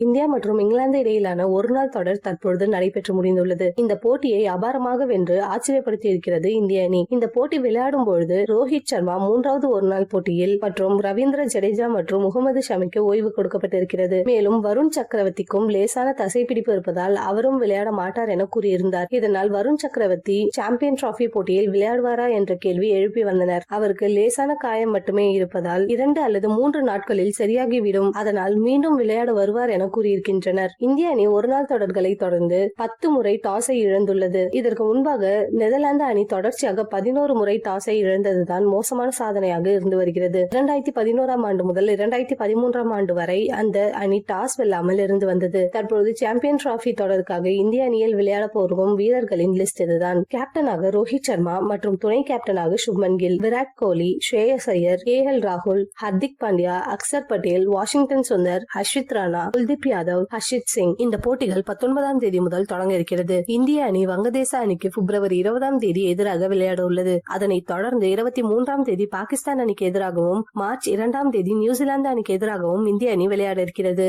India மற்றும் இங்கிலாந்து இடையிலான ஒருநாள் தொடர் தற்பொழுது நடைபெற்று முடிந்துள்ளது. இந்த போட்டியை அபாரமாக வென்று ஆச்சரியப்படுத்தி இருக்கிறது இந்திய அணி. இந்த போட்டி விளையாடும் பொழுது ரோஹித் சர்மா 3வது ஒருநாள் போட்டியில் மற்றும் ரவீந்திர ஜடேஜா மற்றும் முகமது ஷமிக்கு ஓய்வு கொடுக்கப்பட்டிருக்கிறது. மேலும் வருண் சக்கரவர்த்திக்கும் லேசான தசைப்பிடிப்பு இருப்பதால் அவரும் விளையாட மாட்டார் என கூறியிருந்தார். இதனால் வருண் சக்கரவர்த்தி சாம்பியன் டிராபி போட்டியில் விளையாடுவாரா என்ற கேள்வி எழுப்பி வந்தனர். அவருக்கு லேசான காயம் மட்டுமே இருப்பதால் 2 அல்லது 3 நாட்களில் சரியாகிவிடும். அதனால் மீண்டும் விளையாட வருவார் என கூறியிருக்கின்றனர். இந்திய அணி ஒருநாள் தொடர்களை தொடர்ந்து 10 முறை டாஸை இழந்துள்ளது. இதற்கு முன்பாக நெதர்லாந்து அணி தொடர்ச்சியாக 11 முறை டாஸை இழந்ததுதான் மோசமான சாதனையாக இருந்து வருகிறது. 2011ஆம் ஆண்டு முதல் 2013ஆம் ஆண்டு வரை அந்த அணி டாஸ் வெல்லாமல் இருந்து வந்தது. தற்பொழுது சாம்பியன் டிராபி தொடருக்காக இந்திய அணியில் விளையாட போகும் வீரர்களின் லிஸ்ட் இதுதான். கேப்டனாக ரோஹித் சர்மா மற்றும் துணை கேப்டனாக சுப்மன் கில், விராட் கோலி, ஸ்ரேயஸ் ஐயர், KL ராகுல், ஹர்திக் பாண்டியா, அக்சர் பட்டேல், வாஷிங்டன் சுந்தர், அஸ்வித் ராணா, குல்தீப் யாதவ், ஹர்ஷித் சிங். இந்த போட்டிகள் 19ஆம் தேதி முதல் தொடங்க இருக்கிறது. இந்திய அணி வங்கதேச அணிக்கு பிப்ரவரி 20ஆம் தேதி எதிராக விளையாட உள்ளது. அதனைத் தொடர்ந்து 23ஆம் தேதி பாகிஸ்தான் அணிக்கு எதிராகவும் மார்ச் 2ஆம் தேதி நியூசிலாந்து அணிக்கு எதிராகவும் இந்திய அணி விளையாட இருக்கிறது.